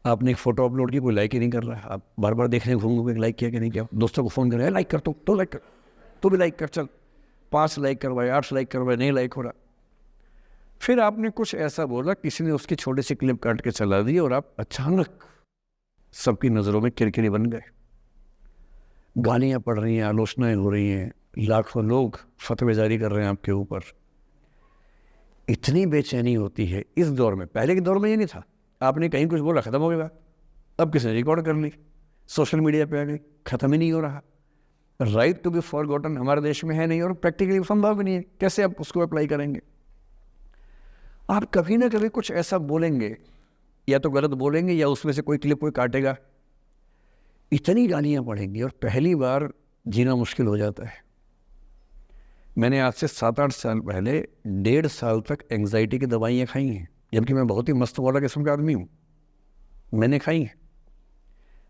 आपने एक photo upload की, कोई लाइक ही नहीं कर रहा है। आप बार बार देख रहे हैं घूम घूम के लाइक किया कि नहीं किया। दोस्तों को फ़ोन कर रहे हैं, लाइक कर, तो लाइक कर, तो भी लाइक कर, चल 5 लाइक करवाए, 8 लाइक करवाए, नहीं लाइक हो रहा। फिर आपने कुछ ऐसा बोला, किसी ने उसकी छोटी सी क्लिप काट के चला दी और आप अचानक सबकी नज़रों में किरकिरी बन गए। गालियाँ पड़ रही हैं, आलोचनाएं हो रही हैं, लाखों लोग फतवे जारी कर रहे हैं आपके ऊपर। इतनी बेचैनी होती है इस दौर में। पहले के दौर में ये नहीं था, आपने कहीं कुछ बोला ख़त्म हो गया। अब किसी ने रिकॉर्ड कर ली, सोशल मीडिया पे आ गई, ख़त्म ही नहीं हो रहा। राइट टू बी फॉरगॉटन हमारे देश में है नहीं, और प्रैक्टिकली संभव भी नहीं है। कैसे आप उसको अप्लाई करेंगे? आप कभी ना कभी कुछ ऐसा बोलेंगे, या तो गलत बोलेंगे या उसमें से कोई क्लिप कोई काटेगा, इतनी गालियाँ पड़ेंगी और पहली बार जीना मुश्किल हो जाता है। मैंने आज से 7-8 साल पहले 1.5 साल तक एंग्जाइटी की दवाइयाँ खाई हैं, जबकि मैं बहुत ही मस्त वाला किस्म का आदमी हूँ, मैंने खाई हैं।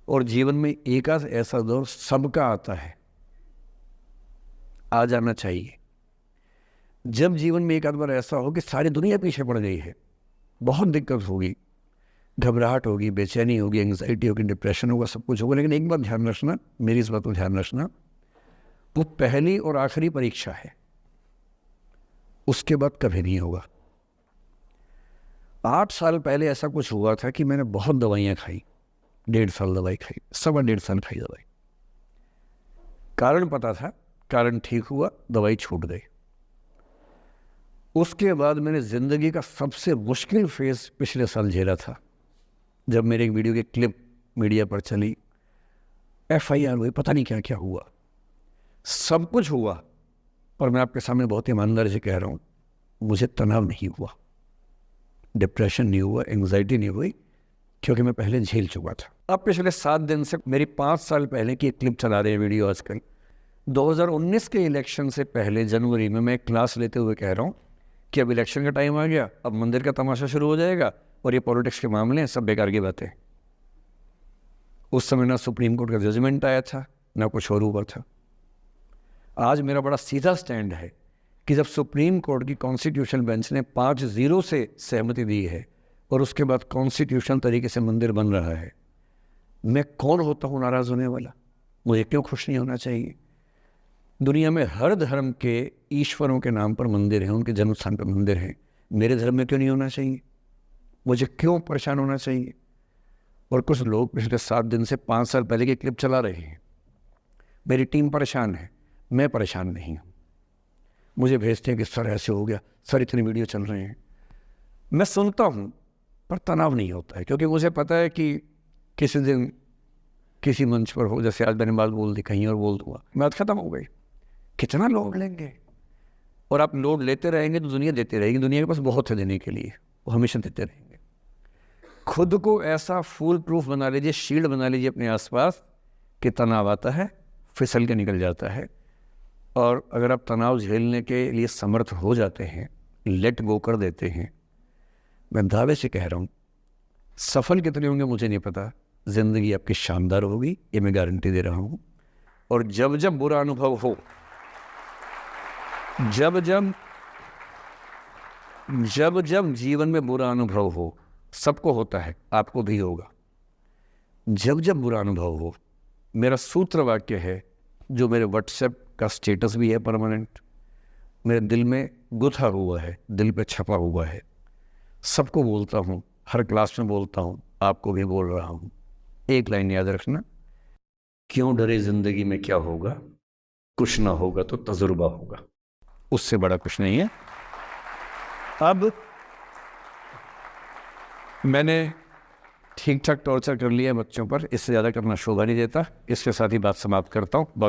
और जीवन में एक आध ऐसा दौर सबका आता है, आ जाना चाहिए। जब जीवन में एक आध बार ऐसा हो कि सारी दुनिया पीछे पड़ गई है, बहुत दिक्कत होगी, घबराहट होगी, बेचैनी होगी, एंग्जाइटी होगी, डिप्रेशन होगा, सब कुछ होगा। लेकिन एक बात ध्यान रखना, मेरी इस बात को ध्यान रखना, वो पहली और आखिरी परीक्षा है, उसके बाद कभी नहीं होगा। 8 साल पहले ऐसा कुछ हुआ था कि मैंने बहुत दवाइयाँ खाई, 1.5 साल दवाई खाई, 1.25 साल खाई दवाई। कारण पता था, कारण ठीक हुआ, दवाई छूट गई। उसके बाद मैंने ज़िंदगी का सबसे मुश्किल फेज़ पिछले साल झेला था, जब मेरे एक वीडियो की क्लिप मीडिया पर चली, FIR हुई, पता नहीं क्या क्या हुआ, सब कुछ हुआ। पर मैं आपके सामने बहुत ईमानदारी से कह रहा हूँ, मुझे तनाव नहीं हुआ, डिप्रेशन नहीं हुआ, एंग्जाइटी नहीं हुई, क्योंकि मैं पहले झेल चुका था। अब पिछले 7 दिन से मेरी 5 साल पहले की एक क्लिप चला रहे हैं वीडियो आजकल। 2019 के इलेक्शन से पहले जनवरी में मैं एक क्लास लेते हुए कह रहा हूँ कि अब इलेक्शन का टाइम आ गया, अब मंदिर का तमाशा शुरू हो जाएगा और ये पॉलिटिक्स के मामले हैं, सब बेकार की बातें। उस समय ना सुप्रीम कोर्ट का जजमेंट आया था, ना कुछ और हुआ था। आज मेरा बड़ा सीधा स्टैंड है कि जब सुप्रीम कोर्ट की कॉन्स्टिट्यूशन बेंच ने 5-0 से सहमति दी है और उसके बाद कॉन्स्टिट्यूशन तरीके से मंदिर बन रहा है, मैं कौन होता हूँ नाराज़ होने वाला? मुझे क्यों खुश नहीं होना चाहिए? दुनिया में हर धर्म के ईश्वरों के नाम पर मंदिर हैं, उनके जन्म स्थान पर मंदिर हैं, मेरे धर्म में क्यों नहीं होना चाहिए? मुझे क्यों परेशान होना चाहिए? और कुछ लोग पिछले 7 दिन से 5 साल पहले की क्लिप चला रहे हैं। मेरी टीम परेशान है, मैं परेशान नहीं हूँ। मुझे भेजते हैं कि सर ऐसे हो गया, सर इतने वीडियो चल रहे हैं। मैं सुनता हूँ पर तनाव नहीं होता है, क्योंकि मुझे पता है कि किसी दिन किसी मंच पर हो, जैसे आज मैंने बात बोल दी, कहीं और बोल दूंगा, बात खत्म हो गई। कितना लोड लेंगे? और आप लोड लेते रहेंगे तो दुनिया देती रहेगी। दुनिया के पास बहुत है देने के लिए, वो हमेशा देते रहेंगे। खुद को ऐसा फूल प्रूफ बना लीजिए, शील्ड बना लीजिए अपने आसपास कि तनाव आता है फिसल के निकल जाता है। और अगर आप तनाव झेलने के लिए समर्थ हो जाते हैं, लेट गो कर देते हैं, मैं दावे से कह रहा हूँ, सफल कितने होंगे मुझे नहीं पता, ज़िंदगी आपकी शानदार होगी, ये मैं गारंटी दे रहा हूँ। और जब जब बुरा अनुभव हो, जब जब जीवन में बुरा अनुभव हो, सबको होता है, आपको भी होगा। जब जब बुरा अनुभव हो, मेरा सूत्र वाक्य है, जो मेरे व्हाट्सएप का स्टेटस भी है परमानेंट, मेरे दिल में गुथा हुआ है, दिल पे छपा हुआ है, सबको बोलता हूँ, हर क्लास में बोलता हूँ, आपको भी बोल रहा हूँ। एक लाइन याद रखना, क्यों डरे जिंदगी में क्या होगा, कुछ ना होगा तो तजुर्बा होगा, उससे बड़ा कुछ नहीं है। अब मैंने ठीक ठाक टॉर्चर कर लिया बच्चों पर, इससे ज़्यादा करना शोभा नहीं देता। इसके साथ ही बात समाप्त करता हूँ।